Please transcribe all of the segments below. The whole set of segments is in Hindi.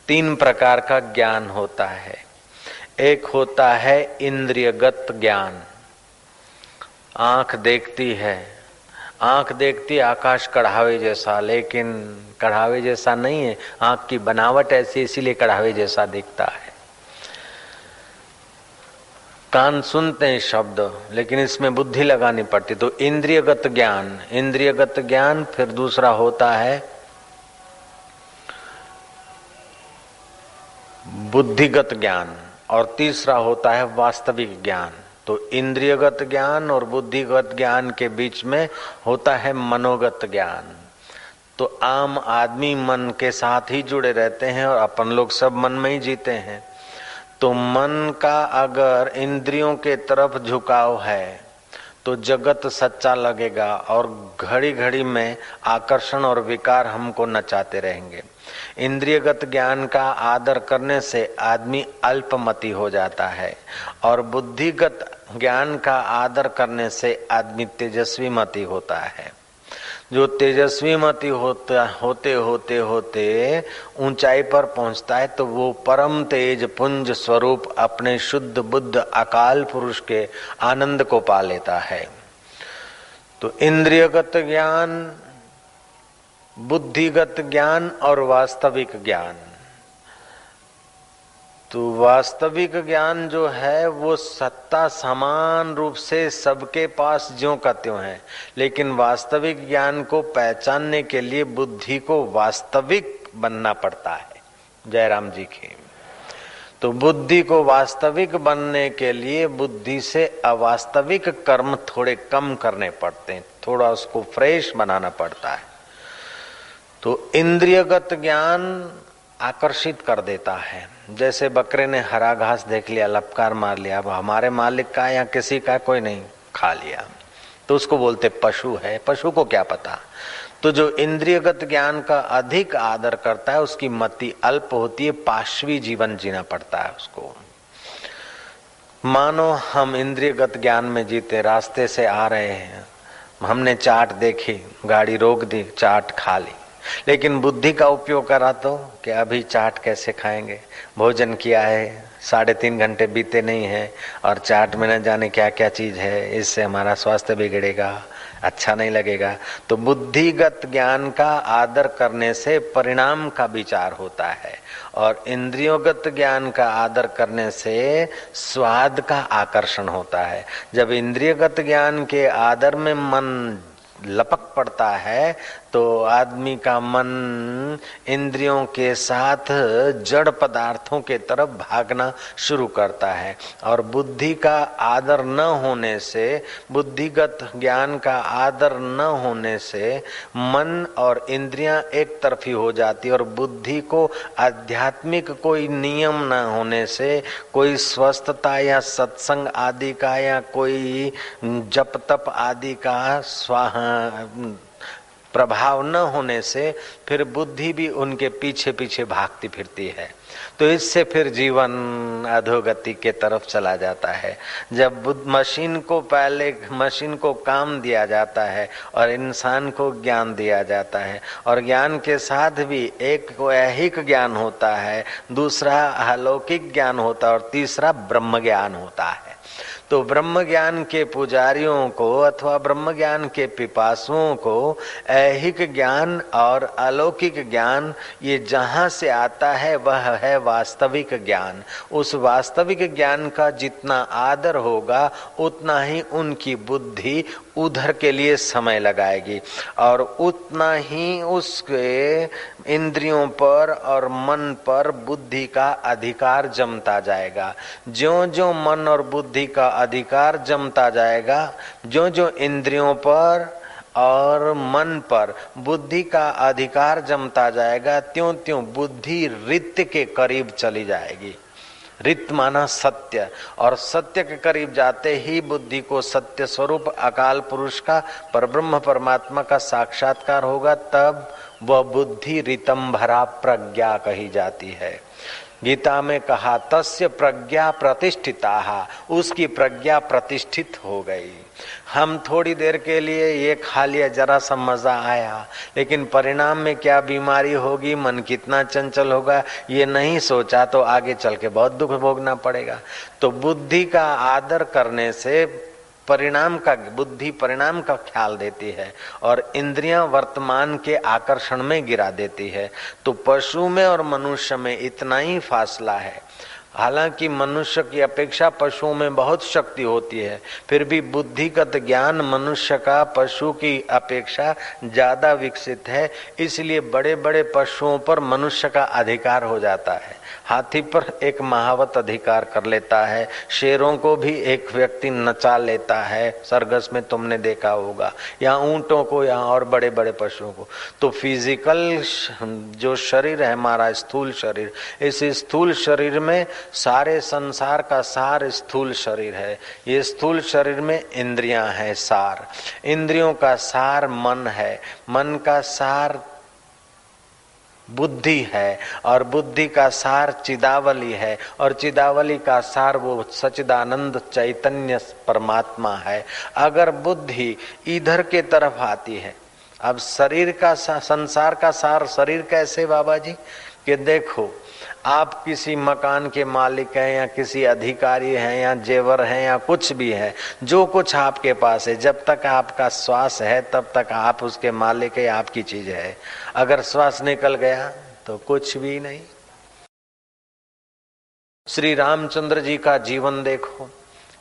तीन प्रकार का ज्ञान होता है। एक होता है इंद्रियगत ज्ञान। आंख देखती है, आंख देखती आकाश कढ़ावे जैसा, लेकिन कढ़ावे जैसा नहीं है, आंख की बनावट ऐसी इसीलिए कढ़ावे जैसा दिखता है। कान सुनते हैं शब्द, लेकिन इसमें बुद्धि लगानी पड़ती। तो इंद्रियगत ज्ञान, इंद्रियगत ज्ञान। फिर दूसरा होता है बुद्धिगत ज्ञान, और तीसरा होता है वास्तविक ज्ञान। तो इंद्रियगत ज्ञान और बुद्धिगत ज्ञान के बीच में होता है मनोगत ज्ञान। तो आम आदमी मन के साथ ही जुड़े रहते हैं और अपन लोग सब मन में ही जीते हैं। तो मन का अगर इंद्रियों के तरफ झुकाव है तो जगत सच्चा लगेगा और घड़ी घड़ी में आकर्षण और विकार हमको नचाते रहेंगे। इंद्रियगत ज्ञान का आदर करने से आदमी अल्पमति हो जाता है और बुद्धिगत ज्ञान का आदर करने से आदमी तेजस्वी मति होता है। जो तेजस्वी मति होते होते होते ऊंचाई पर पहुंचता है तो वो परम तेज पुंज स्वरूप अपने शुद्ध बुद्ध अकाल पुरुष के आनंद को पा लेता है। तो इंद्रियगत ज्ञान, बुद्धिगत ज्ञान और वास्तविक ज्ञान। तो वास्तविक ज्ञान जो है वो सत्ता समान रूप से सबके पास ज्यों का त्यों है, लेकिन वास्तविक ज्ञान को पहचानने के लिए बुद्धि को वास्तविक बनना पड़ता है। जयराम जी की। तो बुद्धि को वास्तविक बनने के लिए बुद्धि से अवास्तविक कर्म थोड़े कम करने पड़ते हैं, थोड़ा उसको फ्रेश बनाना पड़ता है। तो इंद्रियगत ज्ञान आकर्षित कर देता है। जैसे बकरे ने हरा घास देख लिया, लपकार मार लिया, अब हमारे मालिक का या किसी का कोई नहीं, खा लिया, तो उसको बोलते पशु है। पशु को क्या पता। तो जो इंद्रियगत ज्ञान का अधिक आदर करता है उसकी मति अल्प होती है, पाशवी जीवन जीना पड़ता है उसको। मानो हम इंद्रियगत ज्ञान में जीते, रास्ते से आ रहे हैं, हमने चाट देखी, गाड़ी रोक दी, चाट खा ली, लेकिन बुद्धि का उपयोग करा तो कि अभी चाट कैसे खाएंगे, भोजन किया है, 3.5 घंटे बीते नहीं है और चाट में न जाने क्या क्या चीज है, इससे हमारा स्वास्थ्य बिगड़ेगा, अच्छा नहीं लगेगा। तो बुद्धिगत ज्ञान का आदर करने से परिणाम का विचार होता है और इंद्रियोगत ज्ञान का आदर करने से स्वाद का आकर्षण होता है। जब इंद्रियगत ज्ञान के आदर में मन लपक पड़ता है तो आदमी का मन इंद्रियों के साथ जड़ पदार्थों के तरफ भागना शुरू करता है और बुद्धि का आदर न होने से, बुद्धिगत ज्ञान का आदर न होने से मन और इंद्रियां एक तरफी हो जाती और बुद्धि को आध्यात्मिक कोई नियम न होने से, कोई स्वस्थता या सत्संग आदि का या कोई जप तप आदि का प्रभाव न होने से फिर बुद्धि भी उनके पीछे पीछे भागती फिरती है। तो इससे फिर जीवन अधोगति के तरफ चला जाता है। जब मशीन को काम दिया जाता है और इंसान को ज्ञान दिया जाता है और ज्ञान के साथ भी एक को ऐहिक ज्ञान होता है, दूसरा अलौकिक ज्ञान होता है और तीसरा ब्रह्म ज्ञान होता है। तो ब्रह्म ज्ञान के पुजारियों को अथवा ब्रह्म ज्ञान के पिपासुओं को ऐहिक ज्ञान और अलौकिक ज्ञान ये जहाँ से आता है वह है वास्तविक ज्ञान। उस वास्तविक ज्ञान का जितना आदर होगा उतना ही उनकी बुद्धि उधर के लिए समय लगाएगी और उतना ही उसके इंद्रियों पर और मन पर बुद्धि का अधिकार जमता जाएगा। ज्यों ज्यों मन और बुद्धि का अधिकार जमता जाएगा, ज्यों ज्यों इंद्रियों पर और मन पर बुद्धि का अधिकार जमता जाएगा, त्यों त्यों बुद्धि रित्य के करीब चली जाएगी। रित माना सत्य, और सत्य के करीब जाते ही बुद्धि को सत्य स्वरूप अकाल पुरुष का, परब्रह्म परमात्मा का साक्षात्कार होगा। तब वह बुद्धि रितंभरा प्रज्ञा कही जाती है। गीता में कहा तस्य प्रज्ञा प्रतिष्ठिता, उसकी प्रज्ञा प्रतिष्ठित हो गई। हम थोड़ी देर के लिए ये खा लिया, जरा सा मजा आया, लेकिन परिणाम में क्या बीमारी होगी, मन कितना चंचल होगा, ये नहीं सोचा तो आगे चल के बहुत दुख भोगना पड़ेगा। तो बुद्धि का आदर करने से बुद्धि परिणाम का ख्याल देती है और इंद्रियां वर्तमान के आकर्षण में गिरा देती है। तो पशु में और मनुष्य में इतना ही फासला है। हालांकि मनुष्य की अपेक्षा पशुओं में बहुत शक्ति होती है, फिर भी बुद्धिगत ज्ञान मनुष्य का पशु की अपेक्षा ज्यादा विकसित है। इसलिए बड़े बड़े पशुओं पर मनुष्य का अधिकार हो जाता है। हाथी पर एक महावत अधिकार कर लेता है, शेरों को भी एक व्यक्ति नचा लेता है, सरगस में तुमने देखा होगा, या ऊंटों को, या और बड़े बड़े पशुओं को। तो फिजिकल जो शरीर है हमारा, स्थूल शरीर, इस स्थूल शरीर में सारे संसार का सार स्थूल शरीर है। ये स्थूल शरीर में इंद्रियां हैं, सार इंद्रियों का सार मन है, मन का सार बुद्धि है, और बुद्धि का सार चिदावली है, और चिदावली का सार वो सच्चिदानंद चैतन्य परमात्मा है। अगर बुद्धि इधर के तरफ आती है, अब शरीर का संसार का सार शरीर कैसे बाबा जी, कि देखो आप किसी मकान के मालिक हैं या किसी अधिकारी हैं या जेवर हैं या कुछ भी है, जो कुछ आपके पास है, जब तक आपका श्वास है तब तक आप उसके मालिक है, आपकी चीज है। अगर श्वास निकल गया तो कुछ भी नहीं। श्री रामचंद्र जी का जीवन देखो,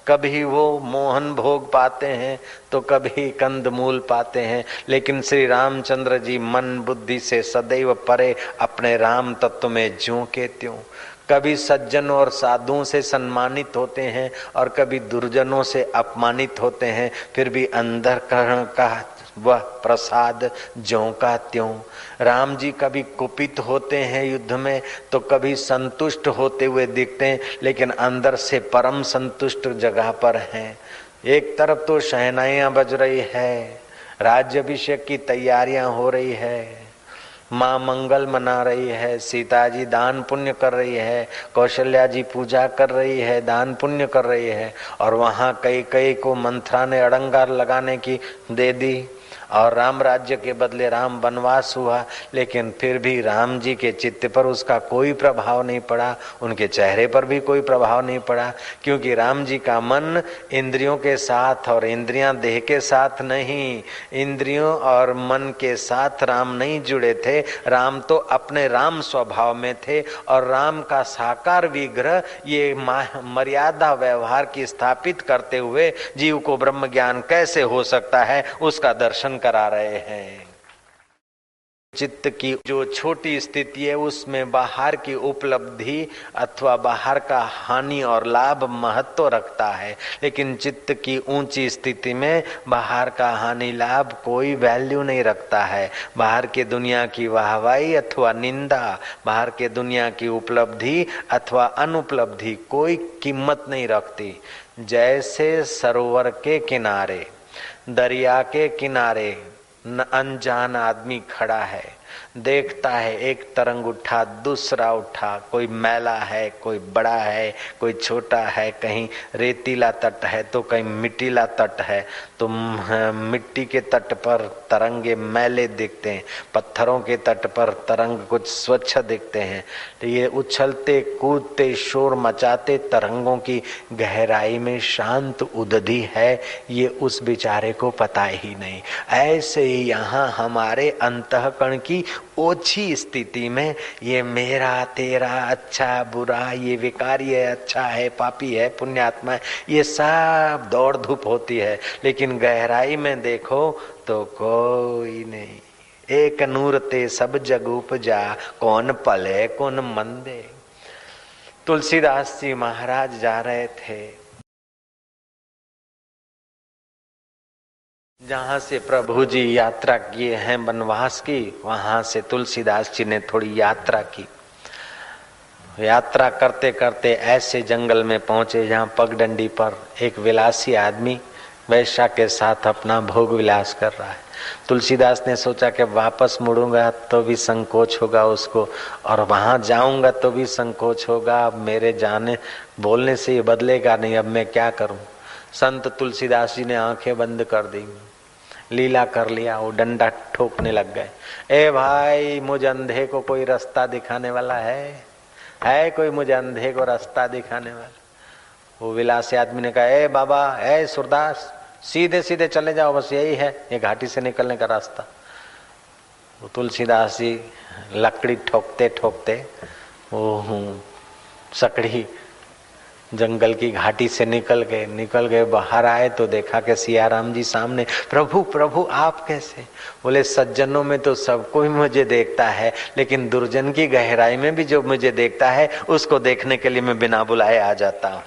कभी वो मोहन भोग पाते हैं तो कभी कंदमूल पाते हैं, लेकिन श्री रामचंद्र जी मन बुद्धि से सदैव परे अपने राम तत्व में ज्यों के त्यों। कभी सज्जनों और साधुओं से सम्मानित होते हैं और कभी दुर्जनों से अपमानित होते हैं, फिर भी अंतःकरण का वह प्रसाद ज्यों का त्यों। राम जी कभी कुपित होते हैं युद्ध में तो कभी संतुष्ट होते हुए दिखते हैं, लेकिन अंदर से परम संतुष्ट जगह पर हैं। एक तरफ तो शहनाइयां बज रही है, राज्याभिषेक की तैयारियां हो रही है, माँ मंगल मना रही है, सीता जी दान पुण्य कर रही है, कौशल्या जी पूजा कर रही है, दान पुण्य कर रही है, और वहां कई को मंथरा ने अड़ंगार लगाने की दे दी और राम राज्य के बदले राम वनवास हुआ, लेकिन फिर भी राम जी के चित्त पर उसका कोई प्रभाव नहीं पड़ा, उनके चेहरे पर भी कोई प्रभाव नहीं पड़ा, क्योंकि राम जी का मन इंद्रियों के साथ और इंद्रियां देह के साथ नहीं, इंद्रियों और मन के साथ राम नहीं जुड़े थे। राम तो अपने राम स्वभाव में थे, और राम का साकार विग्रह ये मर्यादा व्यवहार की स्थापित करते हुए जीव को ब्रह्म ज्ञान कैसे हो सकता है उसका दर्शन करा रहे हैं। चित्त की जो छोटी स्थिति है उसमें बाहर की उपलब्धि अथवा बाहर का हानि और लाभ महत्व रखता है, लेकिन चित्त की ऊंची स्थिति में बाहर का हानि लाभ कोई वैल्यू नहीं रखता है। बाहर के दुनिया की वाहवाही अथवा निंदा, बाहर के दुनिया की उपलब्धि अथवा अनुपलब्धि कोई कीमत नहीं रखती। जैसे सरोवर के किनारे, दरिया के किनारे अनजान आदमी खड़ा है, देखता है एक तरंग उठा, दूसरा उठा, कोई मैला है, कोई बड़ा है, कोई छोटा है, कहीं रेतीला तट है तो कहीं मिट्टीला तट है। तो मिट्टी के तट पर तरंगे मैले दिखते हैं, पत्थरों के तट पर तरंग कुछ स्वच्छ दिखते हैं। तो ये उछलते कूदते शोर मचाते तरंगों की गहराई में शांत उदधि है, ये उस बेचारे को पता ही नहीं। ऐसे ही यहाँ हमारे अंतःकरण की ओछी स्थिति में ये मेरा तेरा, अच्छा बुरा, ये विकारी है, अच्छा है, पापी है, पुण्यात्मा है, ये सब दौड़ धूप होती है, लेकिन गहराई में देखो तो कोई नहीं। एक नूर ते सब जग उपजा, कौन पले कौन मंदे। तुलसीदास जी महाराज जा रहे थे, जहाँ से प्रभु जी यात्रा किए हैं वनवास की, वहां से तुलसीदास जी ने थोड़ी यात्रा की। यात्रा करते करते ऐसे जंगल में पहुंचे जहाँ पगडंडी पर एक विलासी आदमी वैश्या के साथ अपना भोग विलास कर रहा है। तुलसीदास ने सोचा कि वापस मुड़ूंगा तो भी संकोच होगा उसको, और वहां जाऊंगा तो भी संकोच होगा। अब मेरे जाने बोलने से ये बदलेगा नहीं, अब मैं क्या करूं। संत तुलसीदास जी ने आंखें बंद कर दी, लीला कर लिया, वो डंडा ठोकने लग गए। ए भाई, मुझे अंधे को कोई रास्ता दिखाने वाला है कोई मुझे अंधे को रास्ता दिखाने वाला? वो विलासी आदमी ने कहा, ए बाबा, ए सूरदास, सीधे सीधे चले जाओ, बस यही है ये घाटी से निकलने का रास्ता। वो तुलसीदास जी लकड़ी ठोकते ठोकते वो सकड़ी जंगल की घाटी से निकल गए। बाहर आए तो देखा कि सियाराम जी सामने। प्रभु प्रभु आप कैसे? बोले सज्जनों में तो सब कोई मुझे देखता है, लेकिन दुर्जन की गहराई में भी जो मुझे देखता है उसको देखने के लिए मैं बिना बुलाए आ जाता हूँ।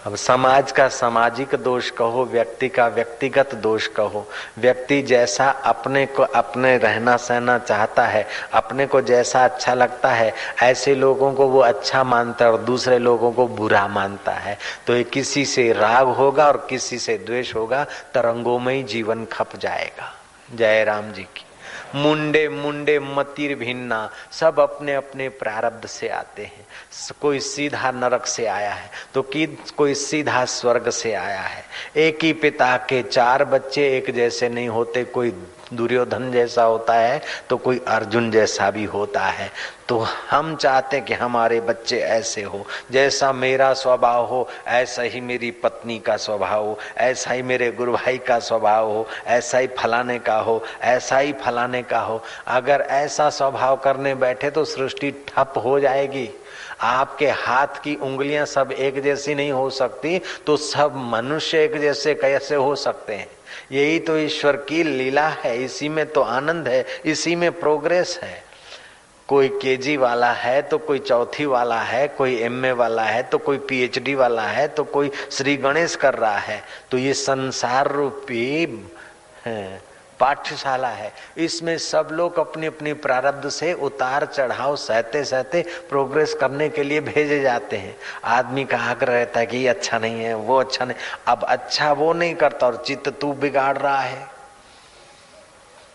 अब समाज का सामाजिक दोष कहो, व्यक्ति का व्यक्तिगत दोष कहो, व्यक्ति जैसा अपने को अपने रहना सहना चाहता है, अपने को जैसा अच्छा लगता है, ऐसे लोगों को वो अच्छा मानता है और दूसरे लोगों को बुरा मानता है। तो ये किसी से राग होगा और किसी से द्वेष होगा, तरंगों में ही जीवन खप जाएगा। जय राम जी की। मुंडे मुंडे मतिर भिन्ना, सब अपने अपने प्रारब्ध से आते हैं। कोई सीधा नरक से आया है तो कोई सीधा स्वर्ग से आया है। एक ही पिता के 4 बच्चे एक जैसे नहीं होते, कोई दुर्योधन जैसा होता है तो कोई अर्जुन जैसा भी होता है। तो हम चाहते हैं कि हमारे बच्चे ऐसे हो, जैसा मेरा स्वभाव हो ऐसा ही मेरी पत्नी का स्वभाव हो, ऐसा ही मेरे गुरु भाई का स्वभाव हो, ऐसा ही फलाने का हो, ऐसा ही फलाने का हो। अगर ऐसा स्वभाव करने बैठे तो सृष्टि ठप हो जाएगी। आपके हाथ की उंगलियां सब एक जैसी नहीं हो सकती, तो सब मनुष्य एक जैसे कैसे हो सकते हैं? यही तो ईश्वर की लीला है, इसी में तो आनंद है, इसी में प्रोग्रेस है। कोई केजी वाला है तो कोई चौथी वाला है, कोई एमए वाला है तो कोई पीएचडी वाला है, तो कोई श्री गणेश कर रहा है। तो ये संसार रूपी पाठशाला है, इसमें सब लोग अपनी अपनी प्रारब्ध से उतार चढ़ाव सहते सहते प्रोग्रेस करने के लिए भेजे जाते हैं। आदमी का आग्रह रहता है कि ये अच्छा नहीं है, वो अच्छा नहीं। अब अच्छा वो नहीं करता और चित्त तू बिगाड़ रहा है।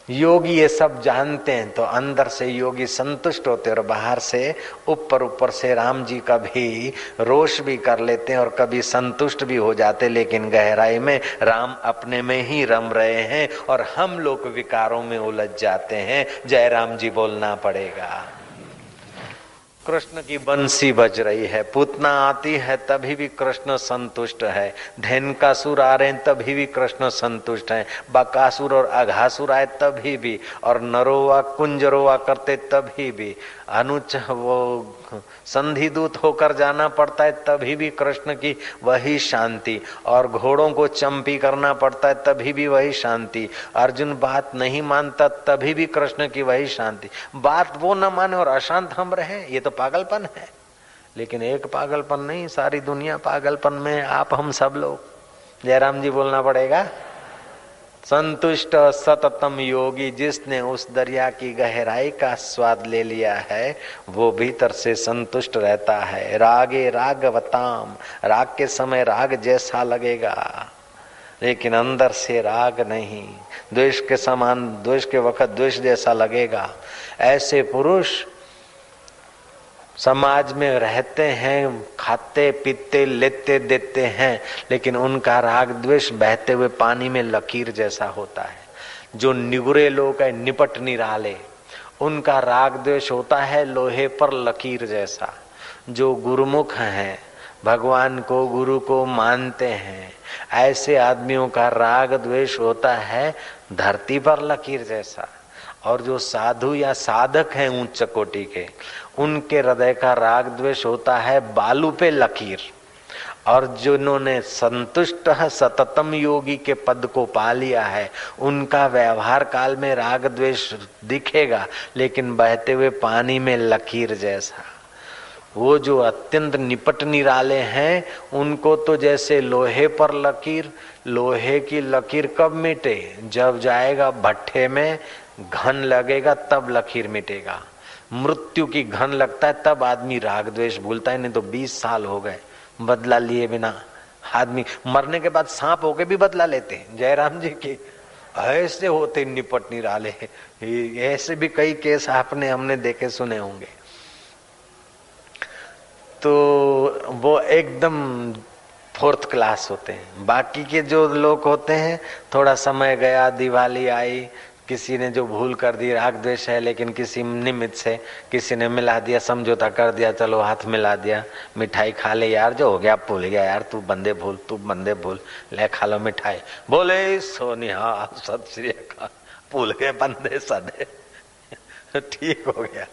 योगी ये सब जानते हैं तो अंदर से योगी संतुष्ट होते और बाहर से ऊपर से राम जी का भी रोष भी कर लेते हैं और कभी संतुष्ट भी हो जाते, लेकिन गहराई में राम अपने में ही रम रहे हैं और हम लोग विकारों में उलझ जाते हैं। जय राम जी बोलना पड़ेगा। कृष्ण की बंसी बज रही है, पूतना आती है तभी भी कृष्ण संतुष्ट है, धेनुकासुर आ रहे हैं तभी भी कृष्ण संतुष्ट है, बकासुर और अघासुर आए तभी भी, और नरोवा कुंजरोवा करते तभी भी, अनुच वो संधि दूत होकर जाना पड़ता है तभी भी कृष्ण की वही शांति, और घोड़ों को चंपी करना पड़ता है तभी भी वही शांति, अर्जुन बात नहीं मानता तभी भी कृष्ण की वही शांति। बात वो न माने और अशांत हम रहे, ये तो पागलपन है। लेकिन एक पागलपन नहीं, सारी दुनिया पागलपन में, आप हम सब लोग। जयराम जी बोलना पड़ेगा। संतुष्ट सततम योगी, जिसने उस दरिया की गहराई का स्वाद ले लिया है वो भीतर से संतुष्ट रहता है। रागे रागवताम, राग के समय राग जैसा लगेगा लेकिन अंदर से राग नहीं, द्वेष के समान, द्वेष के वक्त द्वेष जैसा लगेगा। ऐसे पुरुष समाज में रहते हैं, खाते पीते लेते देते हैं, लेकिन उनका राग द्वेष बहते हुए पानी में लकीर जैसा होता है। जो निगुरे लोग हैं, निपट निराले, उनका राग द्वेष होता है लोहे पर लकीर जैसा। जो गुरुमुख हैं, भगवान को गुरु को मानते हैं, ऐसे आदमियों का राग द्वेष होता है धरती पर लकीर जैसा। और जो साधु या साधक हैं उच्च कोटि के, उनके हृदय का राग द्वेष होता है बालू पे लकीर। और जिन्होंने संतुष्ट सततम योगी के पद को पा लिया है, उनका व्यवहार काल में राग द्वेष दिखेगा लेकिन बहते हुए पानी में लकीर जैसा। वो जो अत्यंत निपट निराले हैं, उनको तो जैसे लोहे पर लकीर, लोहे की लकीर कब मिटे? जब जाएगा भट्ठे में, घन लगेगा तब लकीर मिटेगा। मृत्यु की घन लगता है तब आदमी राग द्वेष भूलता है, नहीं तो 20 साल हो गए बदला लिए बिना आदमी मरने के बाद सांप होके भी बदला लेते हैं। जयराम जी के ऐसे होते निपट निराले, ऐसे भी कई केस हमने देखे सुने होंगे। तो वो एकदम फोर्थ क्लास होते हैं। बाकी के जो लोग होते हैं, थोड़ा समय गया, दिवाली आई, किसी ने जो भूल कर दी, राग द्वेष है, लेकिन किसी निमित्त से किसी ने मिला दिया, समझौता कर दिया, चलो हाथ मिला दिया, मिठाई खा ले यार, जो हो गया भूल गया यार, तू बंदे भूल, ले खा लो मिठाई, बोले सोनिया सत श्री अकाल, भूल गए बंदे सदे, ठीक हो गया।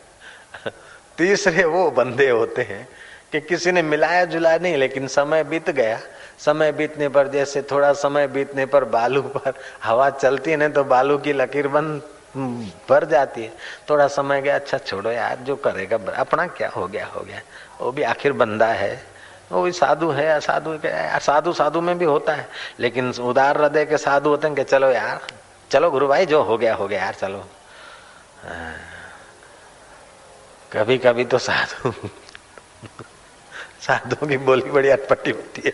तीसरे वो बंदे होते हैं कि किसी ने मिलाया जुलाया नहीं, लेकिन समय बीत गया। समय बीतने पर, जैसे थोड़ा समय बीतने पर बालू पर हवा चलती है ना, तो बालू की लकीर बन भर जाती है। थोड़ा समय गया, अच्छा छोड़ो यार, जो करेगा अपना क्या हो गया, वो भी आखिर बंदा है, वो भी साधु है, असाधु है, साधु में भी होता है, लेकिन उदार हृदय के साधु होते हैं कि चलो यार, चलो गुरु भाई, जो हो गया यार, चलो। कभी कभी तो साधुओं की बोली बड़ी अटपटी होती है।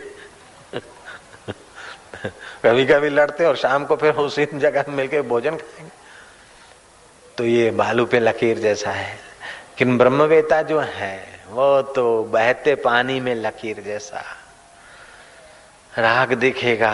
कभी कभी लड़ते और शाम को फिर उसी जगह मिलकर भोजन खाएंगे। तो ये बालू पे लकीर जैसा है। लेकिन ब्रह्मवेता जो है वो तो बहते पानी में लकीर जैसा। राग दिखेगा,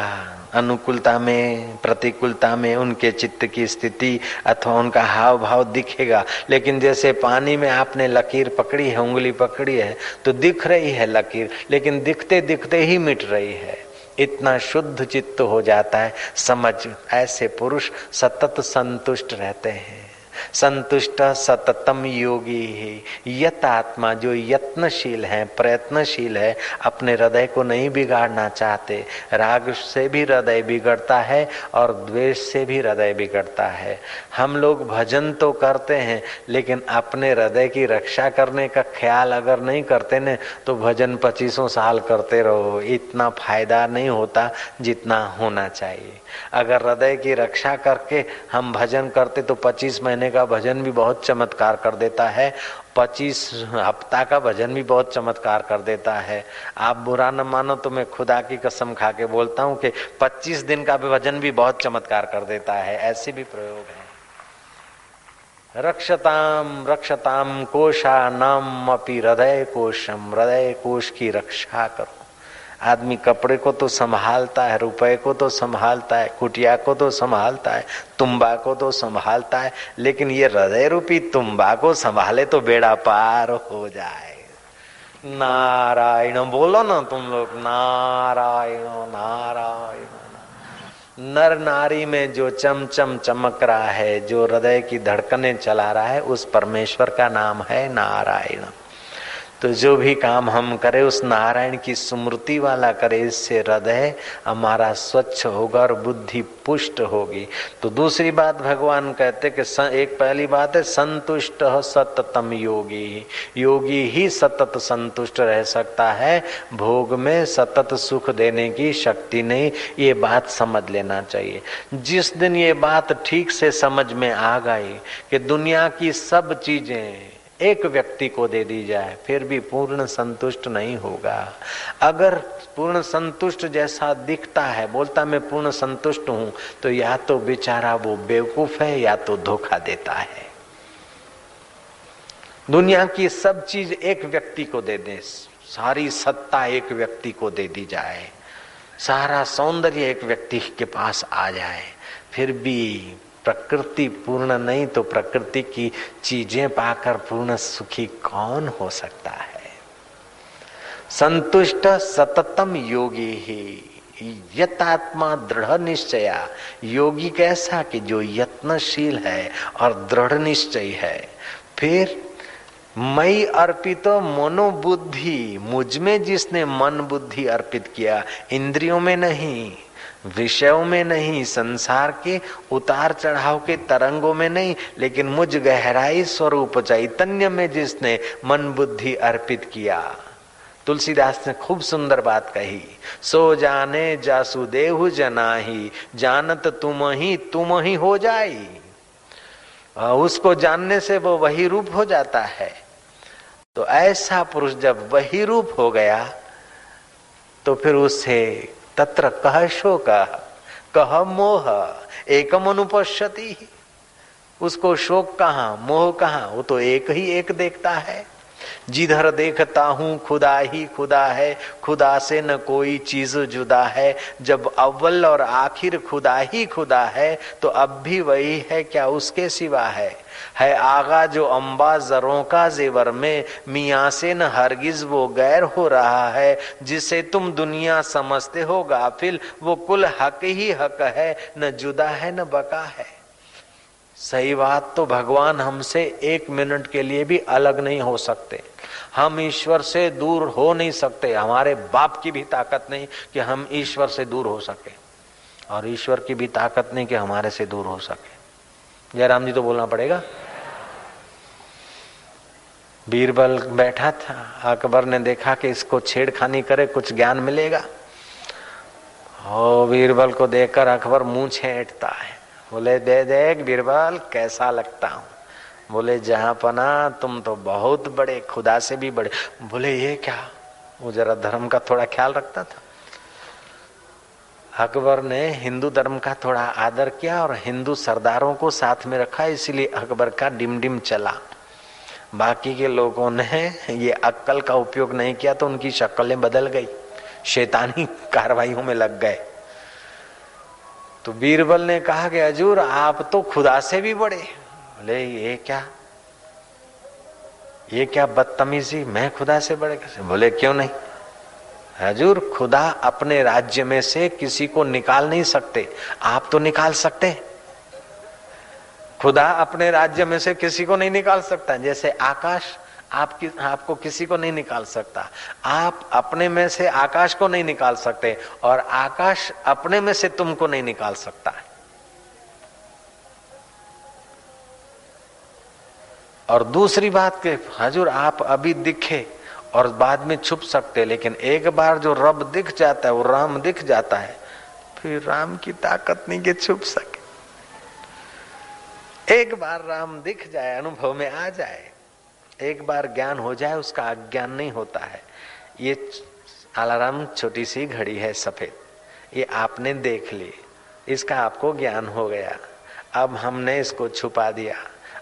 अनुकूलता में प्रतिकूलता में उनके चित्त की स्थिति अथवा उनका हाव भाव दिखेगा। लेकिन जैसे पानी में आपने लकीर पकड़ी है, उंगली पकड़ी है, तो दिख रही है लकीर, लेकिन दिखते दिखते ही मिट रही है। इतना शुद्ध चित्त हो जाता है। समझ, ऐसे पुरुष सतत संतुष्ट रहते हैं। संतुष्ट सततम योगी है। यत आत्मा, जो यत्नशील है, प्रयत्नशील है, अपने हृदय को नहीं बिगाड़ना चाहते। राग से भी हृदय बिगड़ता है और द्वेष से भी हृदय बिगड़ता है। हम लोग भजन तो करते हैं, लेकिन अपने हृदय की रक्षा करने का ख्याल अगर नहीं करते न, तो भजन 25 साल करते रहो, इतना फायदा नहीं होता जितना होना चाहिए। अगर हृदय की रक्षा करके हम भजन करते तो 25 महीने का भजन भी बहुत चमत्कार कर देता है, 25 हफ्ता का भजन भी बहुत चमत्कार कर देता है। आप बुरा न मानो तो मैं खुदा की कसम खा के बोलता हूँ कि 25 दिन का भी भजन भी बहुत चमत्कार कर देता है। ऐसे भी प्रयोग है। रक्षताम रक्षताम कोशा नाम अपि हृदय कोशम, हृदय कोश की रक्षा करो। आदमी कपड़े को तो संभालता है, रुपए को तो संभालता है, कुटिया को तो संभालता है, तुम्बा को तो संभालता है, लेकिन ये हृदय रूपी तुम्बा को संभाले तो बेड़ा पार हो जाए। नारायण बोलो ना तुम लोग, नारायण नारायण। नर नारी में जो चमचम चमक रहा है, जो हृदय की धड़कनें चला रहा है, उस परमेश्वर का नाम है नारायण। तो जो भी काम हम करें उस नारायण की स्मृति वाला करें, इससे हृदय हमारा स्वच्छ होगा और बुद्धि पुष्ट होगी। तो दूसरी बात भगवान कहते कि एक पहली बात है संतुष्ट सततम योगी। योगी ही सतत संतुष्ट रह सकता है, भोग में सतत सुख देने की शक्ति नहीं। ये बात समझ लेना चाहिए। जिस दिन ये बात ठीक से समझ में आ गई कि दुनिया की सब चीजें एक व्यक्ति को दे दी जाए, फिर भी पूर्ण संतुष्ट नहीं होगा। अगर पूर्ण संतुष्ट जैसा दिखता है, बोलता मैं पूर्ण संतुष्ट हूं, तो या तो बेचारा वो बेवकूफ है या तो धोखा देता है। दुनिया की सब चीज एक व्यक्ति को दे दे, सारी सत्ता एक व्यक्ति को दे दी जाए, सारा सौंदर्य एक व्यक्ति के पास आ जाए, फिर भी प्रकृति पूर्ण नहीं, तो प्रकृति की चीजें पाकर पूर्ण सुखी कौन हो सकता है। संतुष्ट सततम योगी ही यतात्मा दृढ़ निश्चया। योगी कैसा कि जो यत्नशील है और दृढ़ निश्चय है। फिर मई अर्पितो मनोबुद्धि, मुझ में जिसने मन बुद्धि अर्पित किया, इंद्रियों में नहीं, विषयों में नहीं, संसार के उतार चढ़ाव के तरंगों में नहीं, लेकिन मुझ गहराई स्वरूप चैतन्य में जिसने मन बुद्धि अर्पित किया। तुलसीदास ने खूब सुंदर बात कही, सो जाने जासुदेव जनाही, जानत तुम ही हो जाई। उसको जानने से वो वही रूप हो जाता है। तो ऐसा पुरुष जब वही रूप हो गया तो फिर उससे तत्र कह शोक कह मोह एकम अनुपश्यति। उसको शोक कहाँ, मोह कहाँ, वो तो एक ही एक देखता है। जिधर देखता हूँ खुदा ही खुदा है, खुदा से न कोई चीज जुदा है। जब अव्वल और आखिर खुदा ही खुदा है तो अब भी वही है, क्या उसके सिवा है आगा जो अम्बा जरों का जेवर में, मियाँ से न हरगिज वो गैर हो रहा है। जिसे तुम दुनिया समझते हो गाफिल, वो कुल हक ही हक है, न जुदा है न बका है। सही बात तो भगवान हमसे एक मिनट के लिए भी अलग नहीं हो सकते। हम ईश्वर से दूर हो नहीं सकते। हमारे बाप की भी ताकत नहीं कि हम ईश्वर से दूर हो सके, और ईश्वर की भी ताकत नहीं कि हमारे से दूर हो सके। जयराम जी तो बोलना पड़ेगा। बीरबल बैठा था, अकबर ने देखा कि इसको छेड़खानी करे कुछ ज्ञान मिलेगा। बीरबल को देखकर अकबर मुंह छेंटता है, बोले दे देख बीरबल कैसा लगता हूं। बोले जहां पना तुम तो बहुत बड़े, खुदा से भी बड़े। बोले ये क्या, वो जरा धर्म का थोड़ा ख्याल रखता था। अकबर ने हिंदू धर्म का थोड़ा आदर किया और हिंदू सरदारों को साथ में रखा, इसलिए अकबर का डिम डिम चला। बाकी के लोगों ने ये अक्ल का उपयोग नहीं किया तो उनकी शक्लें बदल गई, शैतानी कार्रवाइयों में लग गए। तो बीरबल ने कहा कि हजूर आप तो खुदा से भी बड़े। बोले ये क्या बदतमीजी, मैं खुदा से बड़े कैसे? बोले क्यों नहीं हजूर, खुदा अपने राज्य में से किसी को निकाल नहीं सकते, आप तो निकाल सकते। खुदा अपने राज्य में से किसी को नहीं निकाल सकता, जैसे आकाश आपको किसी को नहीं निकाल सकता। आप अपने में से आकाश को नहीं निकाल सकते और आकाश अपने में से तुमको नहीं निकाल सकता है। और दूसरी बात कि हजूर आप अभी दिखे और बाद में छुप सकते, लेकिन एक बार जो रब दिख जाता है, वो राम दिख जाता है, फिर राम की ताकत नहीं कि छुप सके। एक बार राम दिख जाए, अनुभव में आ जाए, एक बार ज्ञान हो जाए, उसका अज्ञान नहीं होता है। ये अलार्म छोटी सी घड़ी है सफेद, ये आपने देख ली, इसका आपको ज्ञान हो गया। अब हमने इसको छुपा दिया,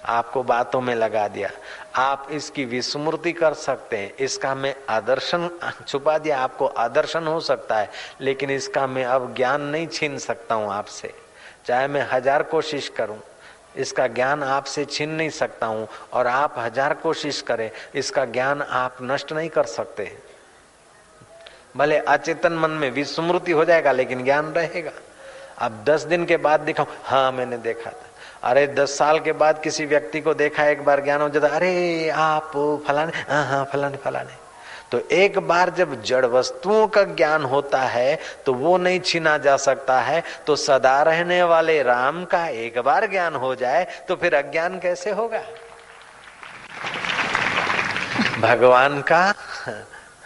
आपको बातों में लगा दिया। आप इसकी विस्मृति कर सकते हैं, इसका मैं आदर्शन छुपा दिया, आपको आदर्शन हो सकता है, लेकिन इसका मैं अब ज्ञान नहीं छीन सकता हूं आपसे, चाहे मैं 1000 कोशिश करूं। इसका ज्ञान आपसे छीन नहीं सकता हूं, और आप 1000 कोशिश करें, इसका ज्ञान आप नष्ट नहीं कर सकते। भले अचेतन मन में विस्मृति हो जाएगा, लेकिन ज्ञान रहेगा। अब 10 दिन के बाद दिखाऊं, हाँ मैंने देखा था। अरे 10 साल के बाद किसी व्यक्ति को देखा, एक बार ज्ञान हो जाता, अरे आप फलाने, हाँ फलाने। तो एक बार जब जड़ वस्तुओं का ज्ञान होता है तो वो नहीं छीना जा सकता है। तो सदा रहने वाले राम का एक बार ज्ञान हो जाए तो फिर अज्ञान कैसे होगा? भगवान का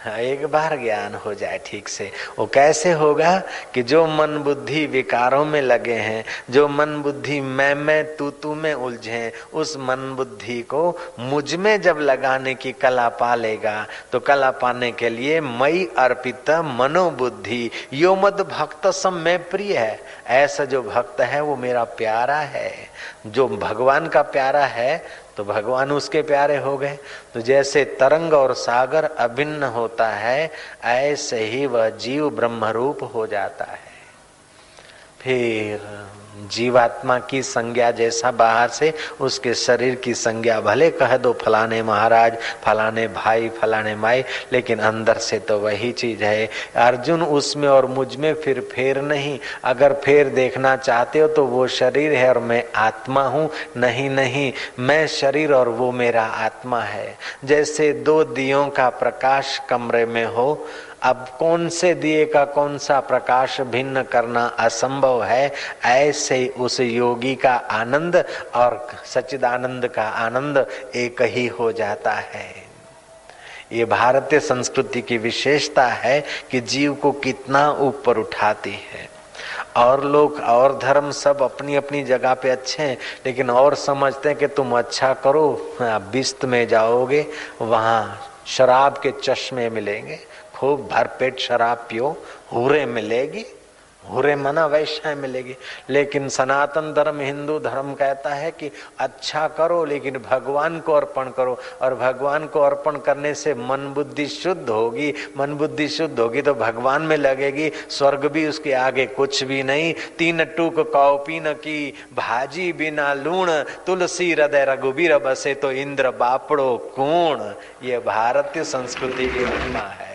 एक बार ज्ञान हो जाए ठीक से, वो कैसे होगा कि जो मन बुद्धि विकारों में लगे हैं, जो मन बुद्धि मैं तू में उलझे, उस मन बुद्धि को मुझ में जब लगाने की कला पा लेगा, तो कला पाने के लिए मई अर्पित मनोबुद्धि यो मद भक्त सम में प्रिय है। ऐसा जो भक्त है वो मेरा प्यारा है। जो भगवान का प्यारा है तो भगवान उसके प्यारे हो गए। तो जैसे तरंग और सागर अभिन्न होता है, ऐसे ही वह जीव ब्रह्मरूप हो जाता है। फिर जीवात्मा की संज्ञा जैसा बाहर से, उसके शरीर की संज्ञा भले कह दो फलाने महाराज, फलाने भाई, फलाने माई, लेकिन अंदर से तो वही चीज है। अर्जुन उसमें और मुझ में फिर फेर नहीं। अगर फेर देखना चाहते हो तो वो शरीर है और मैं आत्मा हूँ। नहीं, मैं शरीर और वो मेरा आत्मा है। जैसे 2 दियों का प्रकाश कमरे में हो, अब कौन से दिए का कौन सा प्रकाश भिन्न करना असंभव है, ऐसे उस योगी का आनंद और सच्चिदानंद का आनंद एक ही हो जाता है। ये भारतीय संस्कृति की विशेषता है कि जीव को कितना ऊपर उठाती है। और लोग और धर्म सब अपनी अपनी जगह पे अच्छे हैं, लेकिन और समझते हैं कि तुम अच्छा करो, बिस्त में जाओगे, वहां शराब के चश्मे मिलेंगे, खूब भरपेट शराब पियो, हुरे मिलेगी, हुरे मना वैश्य मिलेगी। लेकिन सनातन धर्म, हिंदू धर्म कहता है कि अच्छा करो लेकिन भगवान को अर्पण करो, और भगवान को अर्पण करने से मन बुद्धि शुद्ध होगी, मन बुद्धि शुद्ध होगी तो भगवान में लगेगी, स्वर्ग भी उसके आगे कुछ भी नहीं। तीन टूक कौपी न की भाजी बिना लूण, तुलसी हृदय रघुबीर बसे तो इंद्र बापड़ो कूण। ये भारतीय संस्कृति की महिमा है।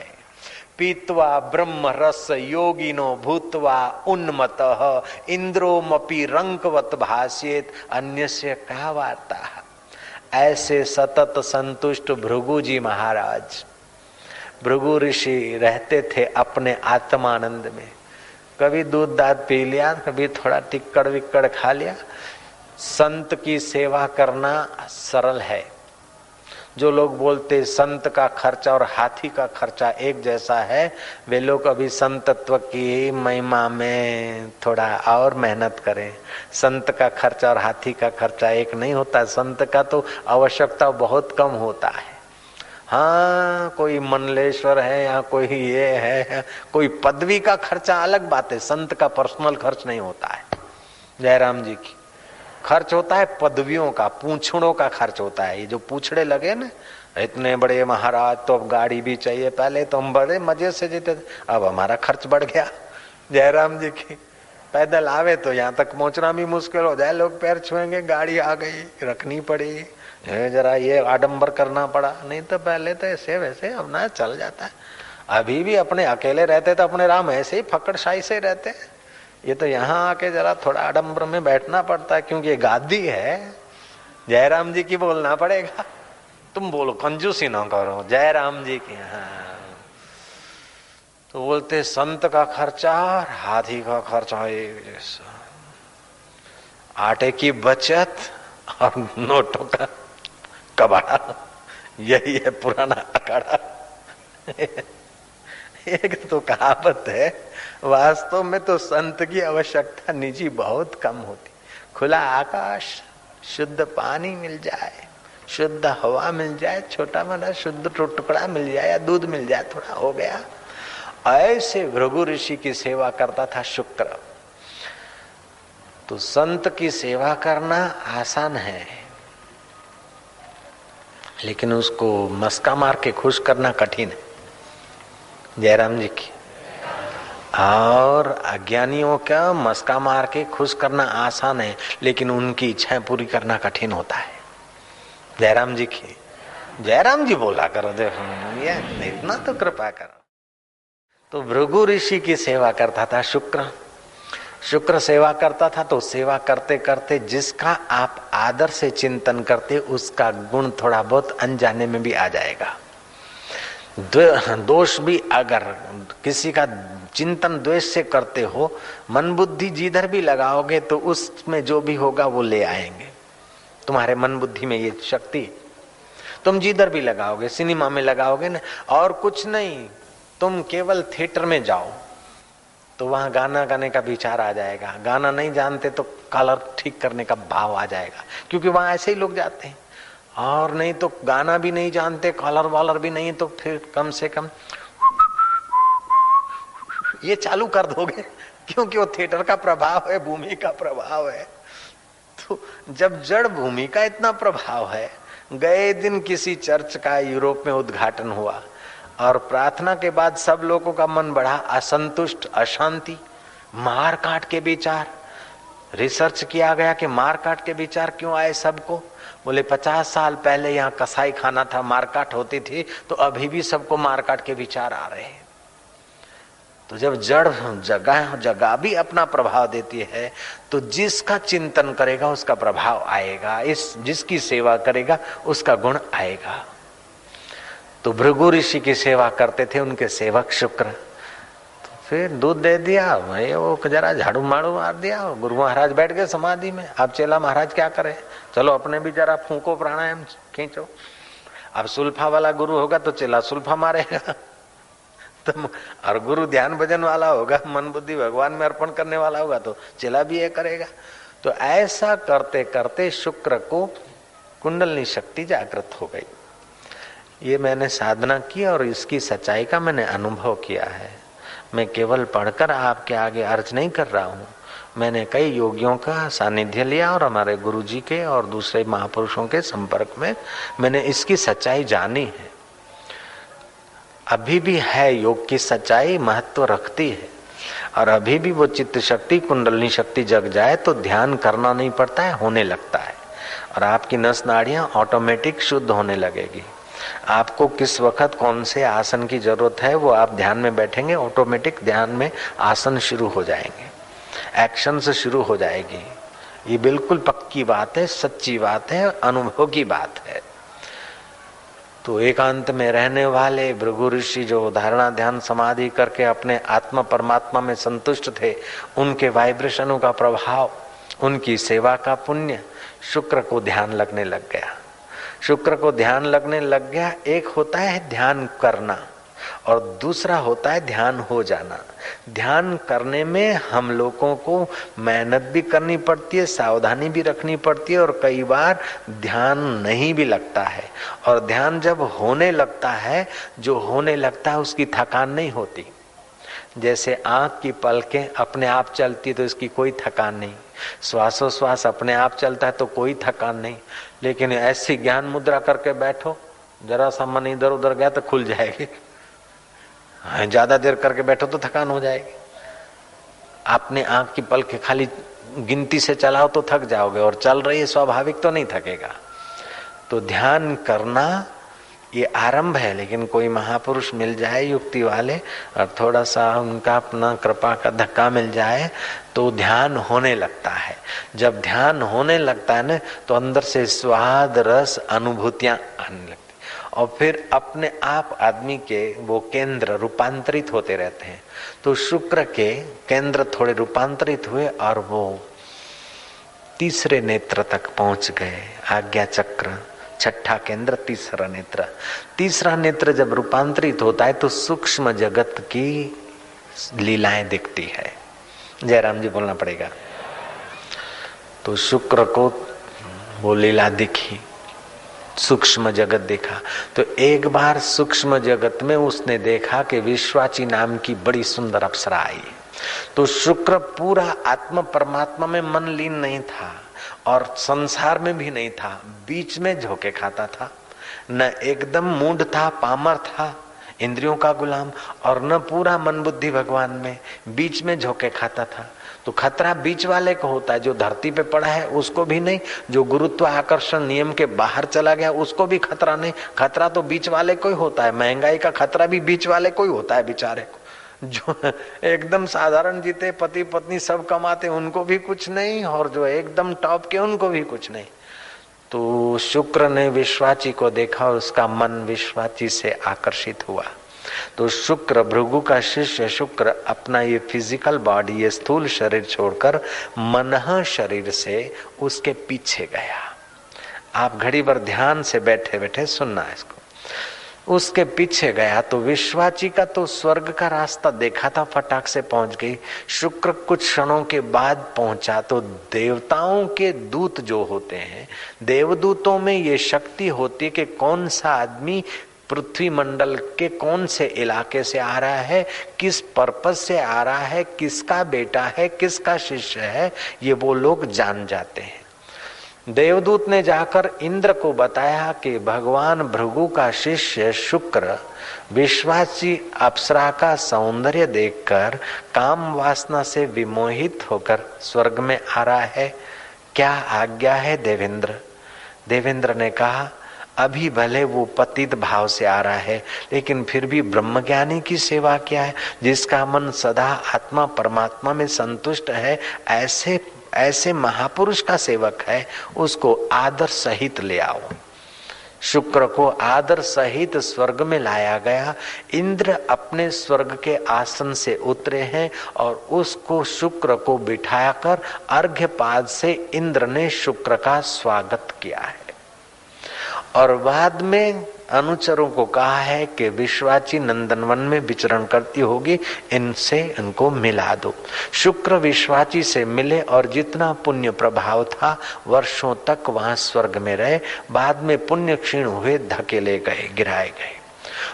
पीत्वा ब्रह्म रस योगिनो भूत्वा उन्मतः, इंद्रोमपि रंकवत भाष्येत अन्यस्य क्या वार्ता। ऐसे सतत संतुष्ट भृगु जी महाराज, भृगु ऋषि रहते थे अपने आत्मानंद में। कभी दूध दाद पी लिया, कभी थोड़ा टिक्कड़ विक्कड़ खा लिया। संत की सेवा करना सरल है। जो लोग बोलते संत का खर्चा और हाथी का खर्चा एक जैसा है, वे लोग अभी संतत्व की महिमा में थोड़ा और मेहनत करें। संत का खर्चा और हाथी का खर्चा एक नहीं होता। संत का तो आवश्यकता बहुत कम होता है। हाँ, कोई मंडलेश्वर है या कोई ये है, कोई पदवी का खर्चा अलग बात है, संत का पर्सनल खर्च नहीं होता है। जयराम जी की खर्च होता है पदवियों का, पूछड़ों का खर्च होता है। ये जो पूछड़े लगे ना, इतने बड़े महाराज तो अब गाड़ी भी चाहिए। पहले तो हम बड़े मजे से जीते थे, अब हमारा खर्च बढ़ गया। जयराम जी की पैदल आवे तो यहाँ तक पहुंचना भी मुश्किल हो जाए, लोग पैर छुएंगे, गाड़ी आ गई रखनी पड़ी, जरा ये आडंबर करना पड़ा। नहीं तो पहले तो ऐसे वैसे अब ना चल जाता है। अभी भी अपने अकेले रहते तो अपने राम ऐसे ही फकड़शाही से रहते। ये तो यहाँ आके जरा थोड़ा आडंबर में बैठना पड़ता है, क्योंकि ये गादी है। जयराम जी की बोलना पड़ेगा। तुम बोलो, कंजूसी ना करो, जयराम जी की। हाँ, तो बोलते संत का खर्चा और हाथी का खर्चा एक जैसा, आटे की बचत और नोटों का कबाड़ा, यही है पुराना अखाड़ा। एक तो कहावत है, वास्तव में तो संत की आवश्यकता निजी बहुत कम होती। खुला आकाश, शुद्ध पानी मिल जाए, शुद्ध हवा मिल जाए, छोटा मोटा शुद्ध टुकड़ा मिल जाए या दूध मिल जाए, थोड़ा हो गया। ऐसे भृगु ऋषि की सेवा करता था शुक्र। तो संत की सेवा करना आसान है, लेकिन उसको मस्का मार के खुश करना कठिन है। जयराम जी की। और अज्ञानियों का मस्का मार के खुश करना आसान है, लेकिन उनकी इच्छाएं पूरी करना कठिन होता है। जयराम जी की। जयराम जी बोला करो, देखो ये इतना तो कृपा करो। तो भृगु ऋषि की सेवा करता था शुक्र। शुक्र सेवा करता था, तो सेवा करते करते जिसका आप आदर से चिंतन करते, उसका गुण थोड़ा बहुत अनजाने में भी आ जाएगा। दोष भी अगर किसी का चिंतन द्वेष से करते हो, मन बुद्धि जिधर भी लगाओगे तो उसमें जो भी होगा वो ले आएंगे। तुम्हारे मन बुद्धि में ये शक्ति, तुम जिधर भी लगाओगे, सिनेमा में लगाओगे ना, और कुछ नहीं, तुम केवल थिएटर में जाओ तो वहां गाना गाने का विचार आ जाएगा। गाना नहीं जानते तो कलर ठीक करने का भाव आ जाएगा, क्योंकि वहां ऐसे ही लोग जाते हैं। और नहीं तो गाना भी नहीं जानते, कलर वालर भी नहीं, तो फिर कम से कम ये चालू कर दोगे, क्योंकि वो थिएटर का प्रभाव है, भूमि का प्रभाव है। तो जब जड़ भूमि का इतना प्रभाव है, गए दिन किसी चर्च का यूरोप में उद्घाटन हुआ और प्रार्थना के बाद सब लोगों का मन बढ़ा असंतुष्ट, अशांति, मार काट के विचार। रिसर्च किया गया कि मार काट के विचार क्यों आए सबको। बोले 50 साल पहले यहाँ कसाई खाना था, मारकाट होती थी, तो अभी भी सबको मारकाट के विचार आ रहे हैं। तो जब जड़ जगह भी अपना प्रभाव देती है, तो जिसका चिंतन करेगा उसका प्रभाव आएगा, जिसकी सेवा करेगा उसका गुण आएगा। तो भृगु ऋषि की सेवा करते थे उनके सेवक शुक्र। फिर दूध दे दिया, भाई वो जरा झाड़ू मारू मार दिया, गुरु महाराज बैठ गए समाधि में। अब चेला महाराज क्या करे, चलो अपने भी जरा फूंको, प्राणायाम खींचो। अब सुल्फा वाला गुरु होगा तो चेला सुल्फा मारेगा, तो और गुरु ध्यान भजन वाला होगा, मन बुद्धि भगवान में अर्पण करने वाला होगा, तो चेला भी ये करेगा। तो ऐसा करते करते शुक्र को कुंडलनी शक्ति जागृत हो गई। ये मैंने साधना की और इसकी सच्चाई का मैंने अनुभव किया है। मैं केवल पढ़कर आपके आगे अर्ज नहीं कर रहा हूँ। मैंने कई योगियों का सानिध्य लिया और हमारे गुरुजी के और दूसरे महापुरुषों के संपर्क में मैंने इसकी सच्चाई जानी है। अभी भी है, योग की सच्चाई महत्व रखती है। और अभी भी वो चित्त शक्ति, कुंडलिनी शक्ति जग जाए तो ध्यान करना नहीं पड़ता है, होने लगता है। और आपकी नस नाड़ियां ऑटोमेटिक शुद्ध होने लगेगी। आपको किस वक्त कौन से आसन की जरूरत है वो आप ध्यान में बैठेंगे, ऑटोमेटिक ध्यान में आसन शुरू हो जाएंगे, एक्शन से शुरू हो जाएगी। ये बिल्कुल पक्की बात है, सच्ची बात है, अनुभव की बात है। तो एकांत में रहने वाले भृगु ऋषि जो धारणा ध्यान समाधि करके अपने आत्मा परमात्मा में संतुष्ट थे, उनके वाइब्रेशनों का प्रभाव, उनकी सेवा का पुण्य शुक्र को ध्यान लगने लग गया। शुक्र को ध्यान लगने लग गया। एक होता है ध्यान करना और दूसरा होता है ध्यान हो जाना। ध्यान करने में हम लोगों को मेहनत भी करनी पड़ती है, सावधानी भी रखनी पड़ती है और कई बार ध्यान नहीं भी लगता है। और ध्यान जब होने लगता है, जो होने लगता है उसकी थकान नहीं होती। जैसे आंख की पलकें अपने आप चलती तो इसकी कोई थकान नहीं, श्वासोश्वास अपने आप चलता है तो कोई थकान नहीं। लेकिन ऐसी ज्ञान मुद्रा करके बैठो, जरा सा मन इधर उधर गया तो खुल जाएगी। ज्यादा देर करके बैठो तो थकान हो जाएगी। आपने आंख की पलकें खाली गिनती से चलाओ तो थक जाओगे, और चल रही है स्वाभाविक तो नहीं थकेगा। तो ध्यान करना ये आरंभ है। लेकिन कोई महापुरुष मिल जाए युक्ति वाले और थोड़ा सा उनका अपना कृपा का धक्का मिल जाए तो ध्यान होने लगता है। जब ध्यान होने लगता है ना तो अंदर से स्वाद रस अनुभूतियां आने लगती, और फिर अपने आप आदमी के वो केंद्र रूपांतरित होते रहते हैं। तो शुक्र के केंद्र थोड़े रूपांतरित हुए और वो तीसरे नेत्र तक पहुंच गए। आज्ञा चक्र, छठा केंद्र, तीसरा नेत्र। तीसरा नेत्र जब रूपांतरित होता है तो सूक्ष्म जगत की लीलाएं दिखती है। जयराम जी बोलना पड़ेगा। तो शुक्र को वो लीला दिखी, सूक्ष्म जगत देखा। तो एक बार सूक्ष्म जगत में उसने देखा कि विश्वाची नाम की बड़ी सुंदर अप्सरा आई। तो शुक्र पूरा आत्मा परमात्मा में मन लीन नहीं था और संसार में भी नहीं था, बीच में झोंके खाता था। न एकदम मूढ़ था, पामर था, इंद्रियों का गुलाम, और न पूरा मन बुद्धि भगवान में, बीच में झोंके खाता था। तो खतरा बीच वाले को होता है, जो धरती पे पड़ा है उसको भी नहीं, जो गुरुत्व आकर्षण नियम के बाहर चला गया उसको भी खतरा नहीं। खतरा तो बीच वाले को ही होता है। महंगाई का खतरा भी बीच वाले को ही होता है बेचारे को। जो एकदम साधारण जीते, पति पत्नी सब कमाते, उनको भी कुछ नहीं, और जो एकदम टॉप के उनको भी कुछ नहीं। तो शुक्र ने विश्वाची को देखा और उसका मन विश्वाची से आकर्षित हुआ। तो शुक्र, भृगु का शिष्य शुक्र, अपना ये फिजिकल बॉडी, ये स्थूल शरीर छोड़कर मनः शरीर से उसके पीछे गया। आप घड़ी भर ध्यान से बैठे बैठे सुनना है इसको। उसके पीछे गया तो विश्वाची का तो स्वर्ग का रास्ता देखा था, फटाक से पहुंच गई। शुक्र कुछ क्षणों के बाद पहुंचा तो देवताओं के दूत जो होते हैं, देवदूतों में ये शक्ति होती है कि कौन सा आदमी पृथ्वी मंडल के कौन से इलाके से आ रहा है, किस पर्पस से आ रहा है, किसका बेटा है, किसका शिष्य है, ये वो लोग जान जाते हैं। देवदूत ने जाकर इंद्र को बताया कि भगवान भृगु का शिष्य शुक्र विश्वासी अप्सरा का सौंदर्य देखकर काम वासना से विमोहित होकर स्वर्ग में आ रहा है, क्या आज्ञा है देवेंद्र। देवेंद्र ने कहा, अभी भले वो पतित भाव से आ रहा है, लेकिन फिर भी ब्रह्मज्ञानी की सेवा क्या है, जिसका मन सदा आत्मा परमात्मा में संतुष्ट है, ऐसे महापुरुष का सेवक है, उसको आदर सहित ले आओ। शुक्र को आदर सहित स्वर्ग में लाया गया। इंद्र अपने स्वर्ग के आसन से उतरे हैं और उसको शुक्र को बिठाकर अर्घ्यपाद से इंद्र ने शुक्र का स्वागत किया है। और बाद में अनुचरों को कहा है कि विश्वाची नंदनवन में विचरण करती होगी, इनसे इनको मिला दो। शुक्र विश्वाची से मिले और जितना पुण्य प्रभाव था वर्षों तक वहां स्वर्ग में रहे। बाद में पुण्य क्षीण हुए, धकेले गए, गिराए गए।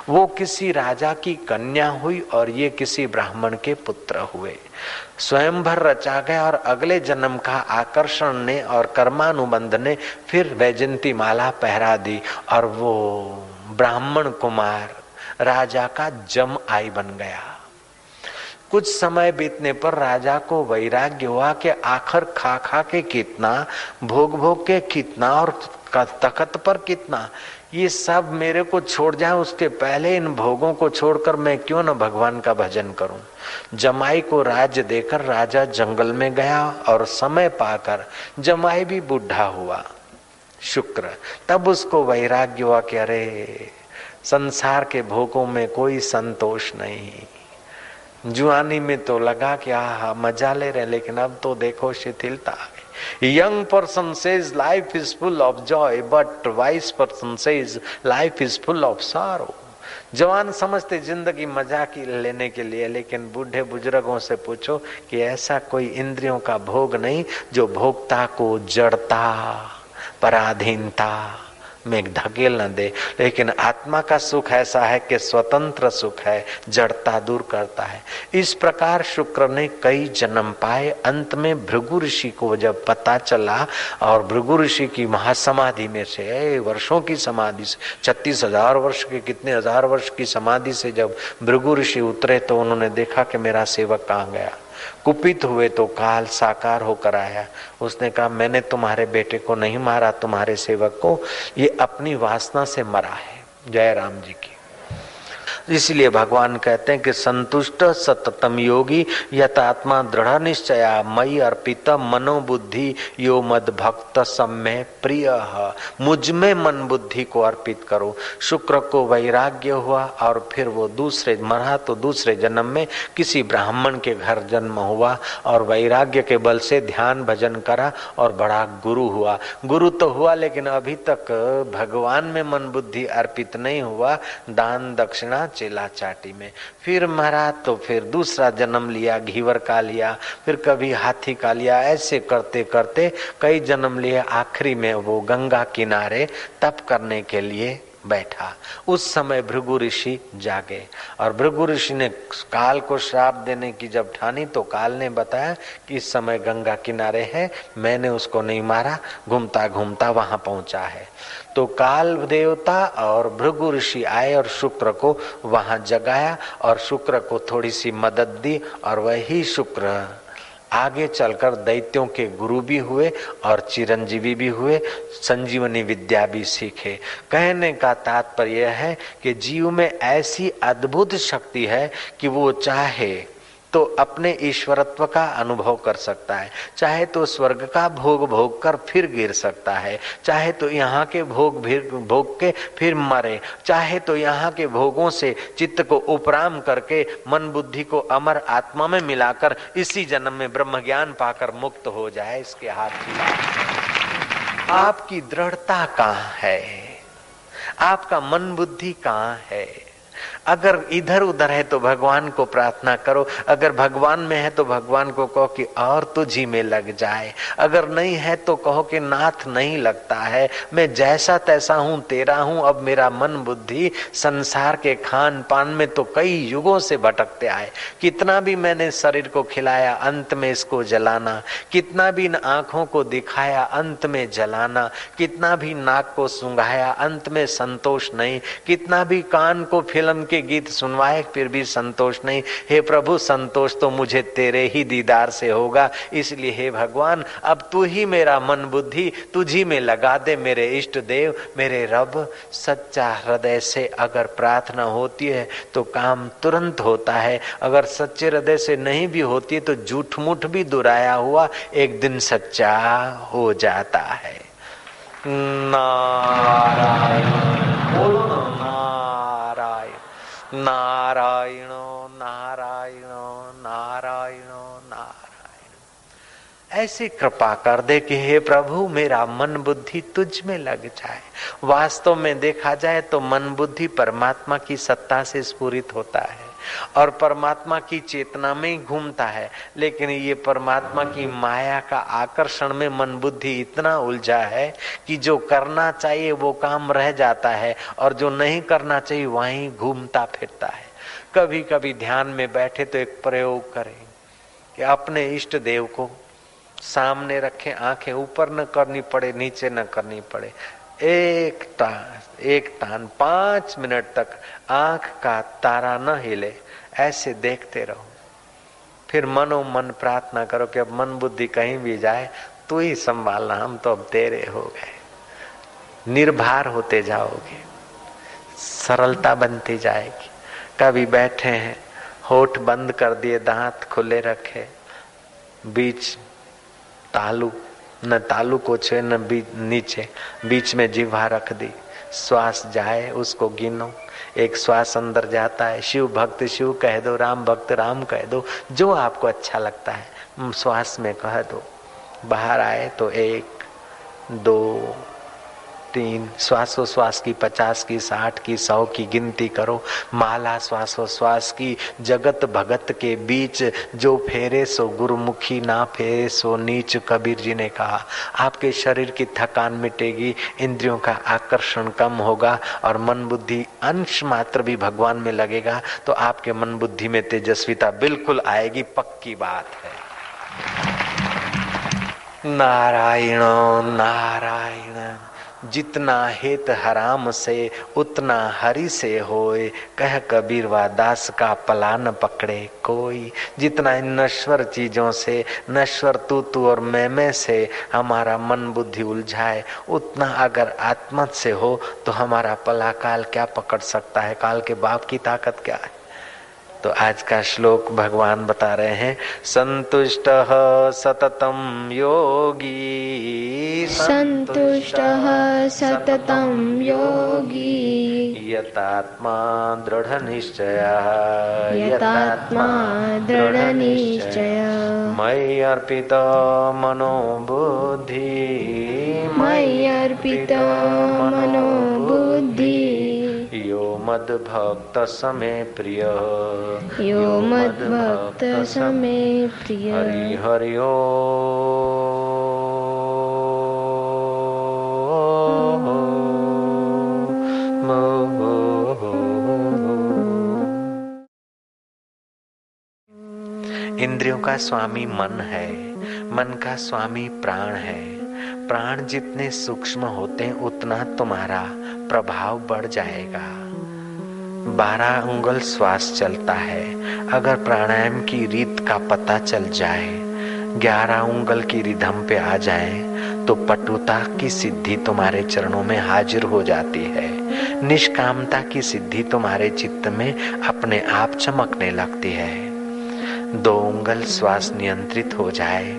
वो किसी राजा की कन्या हुई और ये किसी ब्राह्मण के पुत्र हुए। स्वयंवर रचा गया और अगले जन्म का आकर्षण ने और कर्मानुबंध ने फिर वैजंती माला पहरा दी और वो ब्राह्मण कुमार राजा का जमआई बन गया। कुछ समय बीतने पर राजा को वैराग्य हुआ कि आखिर खा खा के कितना, भोग भोग के कितना और तखत पर कितना, ये सब मेरे को छोड़ जाए, उसके पहले इन भोगों को छोड़कर मैं क्यों न भगवान का भजन करूं। जमाई को राज्य देकर राजा जंगल में गया और समय पाकर जमाई भी बूढ़ा हुआ शुक्र। तब उसको वैराग्य हुआ कि अरे संसार के भोगों में कोई संतोष नहीं। जुआनी में तो लगा कि आहा मजा ले रहे, लेकिन अब तो देखो शिथिलता आ गई। Young person says life is full of Joy, but wise person says life is full of सारो। जवान समझते जिंदगी मजा की लेने के लिए, लेकिन बूढ़े बुजुर्गों से पूछो कि ऐसा कोई इंद्रियों का भोग नहीं जो भोक्ता को जड़ता पराधीनता में धकेल न दे। लेकिन आत्मा का सुख ऐसा है कि स्वतंत्र सुख है, जड़ता दूर करता है। इस प्रकार शुक्र ने कई जन्म पाए। अंत में भृगु ऋषि को जब पता चला और भृगु ऋषि की महासमाधि में से, वर्षों की समाधि से, 36,000 वर्ष के, कितने हजार वर्ष की समाधि से जब भृगु ऋषि उतरे तो उन्होंने देखा कि मेरा सेवक कहाँ गया। कुपित हुए तो काल साकार होकर आया। उसने कहा मैंने तुम्हारे बेटे को नहीं मारा, तुम्हारे सेवक को, ये अपनी वासना से मरा है। जय राम जी की। इसलिए भगवान कहते हैं कि संतुष्ट सततम योगी यतात्मा दृढ़ निश्चया मई अर्पित मनोबुद्धि यो मद भक्त सम्य प्रिय। मुझ में मन बुद्धि को अर्पित करो। शुक्र को वैराग्य हुआ और फिर वो दूसरे मरा तो दूसरे जन्म में किसी ब्राह्मण के घर जन्म हुआ और वैराग्य के बल से ध्यान भजन करा और बड़ा गुरु हुआ। गुरु तो हुआ लेकिन अभी तक भगवान में मन बुद्धि अर्पित नहीं हुआ, दान दक्षिणा चेला चाटी में। फिर मरा तो फिर दूसरा जन्म लिया, घीवर का लिया, फिर कभी हाथी का लिया। ऐसे करते करते कई जन्म लिए। आखिरी में वो गंगा किनारे तप करने के लिए बैठा। उस समय भृगु ऋषि जागे और भृगु ऋषि ने काल को श्राप देने की जब ठानी तो काल ने बताया कि इस समय गंगा किनारे है, मैंने उसको नहीं मारा, घूमता घूमता वहां पहुंचा है। तो काल देवता और भृगु ऋषि आए और शुक्र को वहां जगाया और शुक्र को थोड़ी सी मदद दी और वही शुक्र आगे चलकर दैत्यों के गुरु भी हुए और चिरंजीवी भी हुए, संजीवनी विद्या भी सीखे। कहने का तात्पर्य है कि जीव में ऐसी अद्भुत शक्ति है कि वो चाहे तो अपने ईश्वरत्व का अनुभव कर सकता है, चाहे तो स्वर्ग का भोग भोग कर फिर गिर सकता है, चाहे तो यहाँ के भोग के फिर मरे, चाहे तो यहाँ के भोगों से चित्त को उपराम करके मन बुद्धि को अमर आत्मा में मिलाकर इसी जन्म में ब्रह्म ज्ञान पाकर मुक्त हो जाए। इसके हाथ की बात। आपकी दृढ़ता कहाँ है? आपका मन बुद्धि कहाँ है? अगर इधर उधर है तो भगवान को प्रार्थना करो, अगर भगवान में है तो भगवान को कहो कि और तुझी में लग जाए, अगर नहीं है तो कहो कि नाथ नहीं लगता है, मैं जैसा तैसा हूं, तेरा हूं, अब मेरा मन बुद्धि संसार के खान पान में तो कई युगों से भटकते आए। कितना भी मैंने शरीर को खिलाया, अंत में इसको जलाना, कितना भी आंखों को दिखाया, अंत में जलाना, कितना भी नाक को सूंघाया, अंत में संतोष नहीं, कितना भी कान को फिल्म के गीत सुनवाए फिर भी संतोष नहीं। हे प्रभु, संतोष तो मुझे तेरे ही दीदार से होगा। इसलिए हे भगवान, अब तू ही मेरा मन बुद्धि तुझी में लगा दे। मेरे इष्ट देव, मेरे रब, सच्चा हृदय से अगर प्रार्थना होती है तो काम तुरंत होता है, अगर सच्चे हृदय से नहीं भी होती है तो झूठ मूठ भी दुराया हुआ एक दिन सच्चा हो जाता है। नारायण बोलो ना, नारायण नारायण नारायण नारायण। ऐसी कृपा कर दे कि हे प्रभु मेरा मन बुद्धि तुझ में लग जाए। वास्तव में देखा जाए तो मन बुद्धि परमात्मा की सत्ता से स्फुरित होता है और परमात्मा की चेतना में ही घूमता है, लेकिन ये परमात्मा की माया का आकर्षण में मन बुद्धि इतना उलझा है कि जो करना चाहिए वो काम रह जाता है और जो नहीं करना चाहिए वहीं घूमता फिरता है। कभी कभी ध्यान में बैठे तो एक प्रयोग करें कि अपने इष्ट देव को सामने रखें, आंखें ऊपर न करनी पड़े, नीचे न करनी पड़े, एक तान 5 मिनट तक आंख का तारा न हिले, ऐसे देखते रहो। फिर मनो मन प्रार्थना करो कि अब मन बुद्धि कहीं भी जाए तू ही संभालना, हम तो अब तेरे हो गए। निर्भर होते जाओगे, सरलता बनती जाएगी। कभी बैठे हैं, होठ बंद कर दिए, दांत खुले रखे, बीच तालू, न तालू को छे न नीचे, बीच में जिह्वा रख दी, श्वास जाए उसको गिनो। एक श्वास अंदर जाता है, शिव भक्त शिव कह दो, राम भक्त राम कह दो, जो आपको अच्छा लगता है श्वास में कह दो। बाहर आए तो 1 2 3 श्वासोश्वास की 50 की 60 की 100 की गिनती करो। माला श्वासोश्वास की जगत भगत के बीच जो फेरे सो गुरुमुखी, ना फेरे सो नीच, कबीर जी ने कहा। आपके शरीर की थकान मिटेगी, इंद्रियों का आकर्षण कम होगा और मन बुद्धि अंश मात्र भी भगवान में लगेगा तो आपके मन बुद्धि में तेजस्विता बिल्कुल आएगी, पक्की बात है। नारायण नारायण, जितना हित हराम से उतना हरि से होए, कह कबीर वा दास का पला न पकड़े कोई। जितना इन नश्वर चीजों से, नश्वर तू और मैं से हमारा मन बुद्धि उलझाए, उतना अगर आत्मा से हो तो हमारा पला काल क्या पकड़ सकता है, काल के बाप की ताकत क्या है। तो आज का श्लोक भगवान बता रहे हैं, संतुष्टः सततं योगी, संतुष्टः सततं योगी, यतात्मा दृढ़ निश्चयः, यतात्मा दृढ़ निश्चय, मयि अर्पित मनो बुद्धि, मयि अर्पित मनो बुद्धि, यो मद्भक्त समे प्रिय, यो मद्भक्त समे प्रिय। हरि हरि इंद्रियों का स्वामी मन है, मन का स्वामी प्राण है। प्राण जितने सूक्ष्म होते हैं उतना तुम्हारा प्रभाव बढ़ जाएगा। 12 उंगल श्वास चलता है, अगर प्राणायाम की रीत का पता चल जाए, 11 उंगल की रिधम पे आ जाए तो पटुता की सिद्धि तुम्हारे चरणों में हाजिर हो जाती है। निष्कामता की सिद्धि तुम्हारे चित्त में अपने आप चमकने लगती है। 2 उंगल श्वास नियंत्रित हो जाए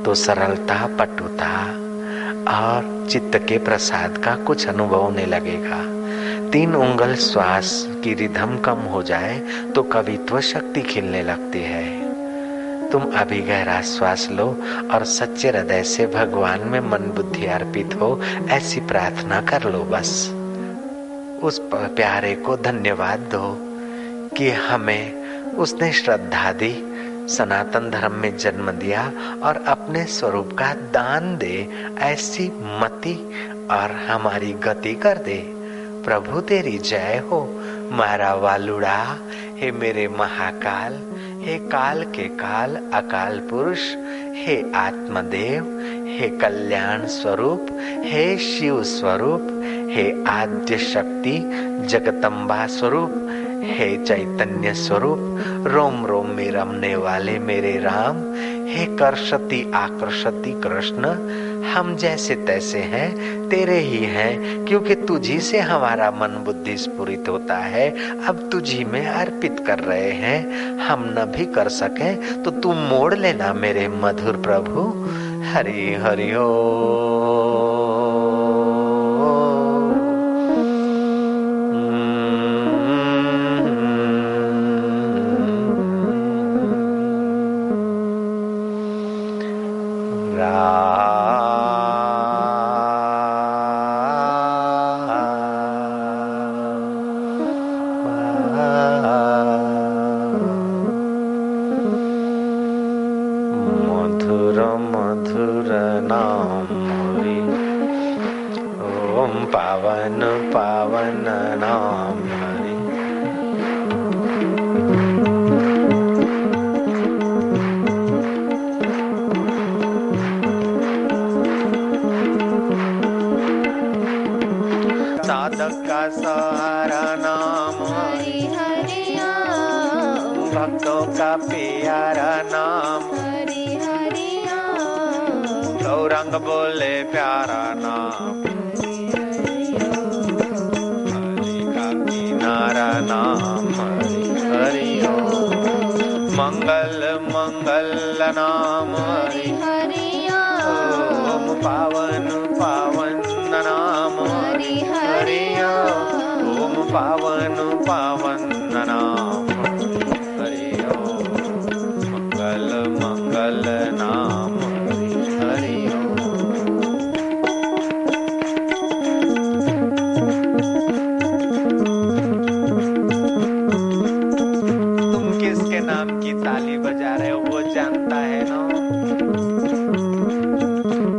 तो सरलता, पटुता और चित्त के प्रसाद का कुछ अनुभव होने लगेगा। 3 उंगल श्वास की रिधम कम हो जाए तो कवित्व शक्ति खिलने लगती है। तुम अभी गहरा श्वास लो और सच्चे हृदय से भगवान में मन बुद्धि अर्पित हो, ऐसी प्रार्थना कर लो। बस उस प्यारे को धन्यवाद दो कि हमें उसने श्रद्धा दी, सनातन धर्म में जन्म दिया और अपने स्वरूप का दान दे, ऐसी मति और हमारी गति कर दे। प्रभु तेरी जय हो। मारा वालुड़ा, हे मेरे महाकाल, हे काल के काल अकाल पुरुष, हे आत्मदेव, हे कल्याण स्वरूप, हे शिव स्वरूप, हे आद्य शक्ति जगदम्बा स्वरूप, हे चैतन्य स्वरूप, रोम रोम में रमने वाले मेरे राम, हे कर्षति आकर्षति कृष्ण, हम जैसे तैसे हैं तेरे ही हैं, क्योंकि तुझी से हमारा मन बुद्धि स्फुरित होता है। अब तुझी में अर्पित कर रहे हैं, हम न भी कर सके तो तू मोड़ लेना मेरे मधुर प्रभु। हरि हरि हो। ओम पावन पावन नाम हरि। साधक का सहारा नाम हरि हरि भक्तों का प्यारा नाम हरि हरि गौरंग बोले प्यारा नाम हरि का किनारा नाम हरि हरि मंगल मंगल नाम हरि हरि ओम पावन पावन नाम हरि हरि ओम पावन पावन नाम हरि ओम मंगल मंगल नाम हरि हरि तुम किसके नाम की ताली बजा रहे हो वो जानता है ना।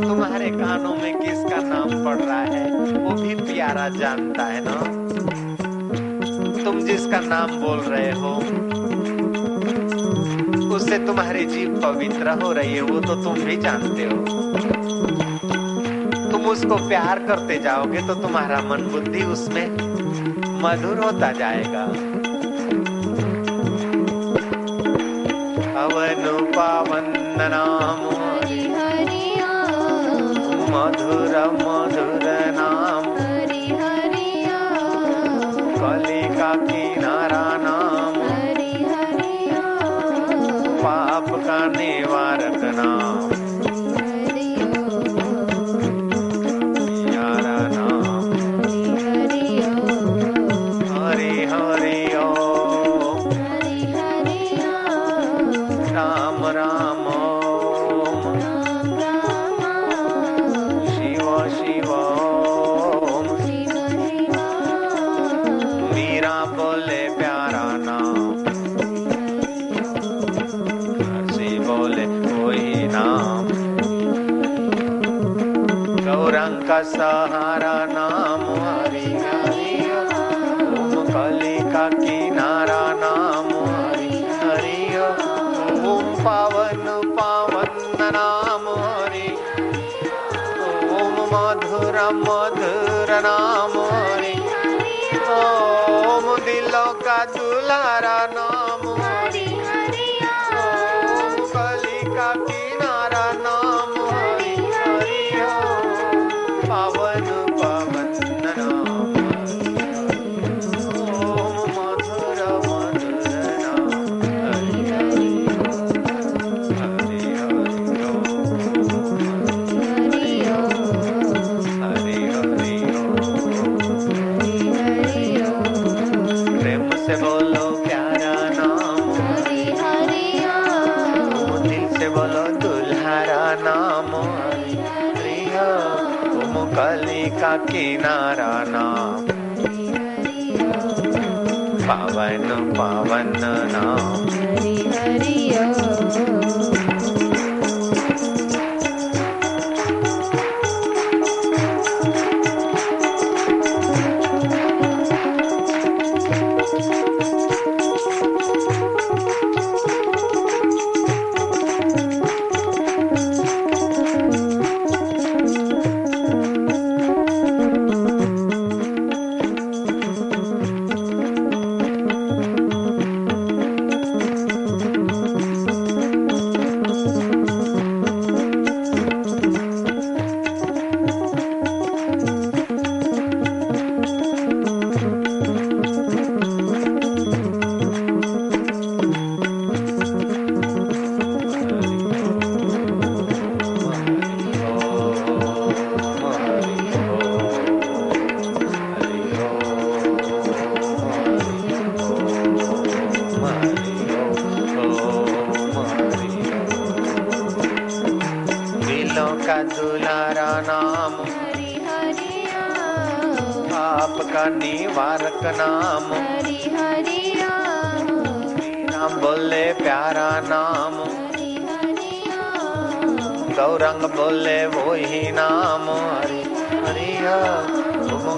तुम्हारे कानों में किसका नाम पड़ रहा है वो भी प्यारा जानता है ना। तुम जिसका नाम बोल रहे हो उससे तुम्हारी जीभ पवित्र हो रही है वो तो तुम भी जानते हो। तुम उसको प्यार करते जाओगे तो तुम्हारा मन बुद्धि उसमें मधुर होता जाएगा। पवन पावन नाम हरि हरि मधुर मधुर नाम हरि हरि कली का किनारा नाम हरि हरि पाप का निवारक नाम हरि प्यारा नाम हरि हरि हरि ओम हरि हरि राम राम ओम राम राम शिव शिव ओम शिव शिव मीरा बोले प्यारा नाम हर्षि बोले वही नाम गौरंग का सहारा नाम हरि हरि ओम कली का किनारा नाम हरि हरि ओम पावन पावन नाम हरि ओम मधुर मधुर नाम हरि ओम दिलों का दुलारा नाम हरि ओम कली का किनारा नाम हरि हरि ओम पावन पावन नाम हरि ओम मधुर मधुर नाम हरि हरि हरि हरि हरि हरि प्रेम से बोलो प्यारा नाम दिल से बोलो दुल्हारा नाम हरि हरि ओम कली का किनारा नाम पावन पावन नाम हरि हरि का दुलारा नाम हरि हरि आपका निवारक नाम हरि हरि नाम बोले प्यारा नाम हरि हरि गौरंग बोले वो ही नाम हरि हरि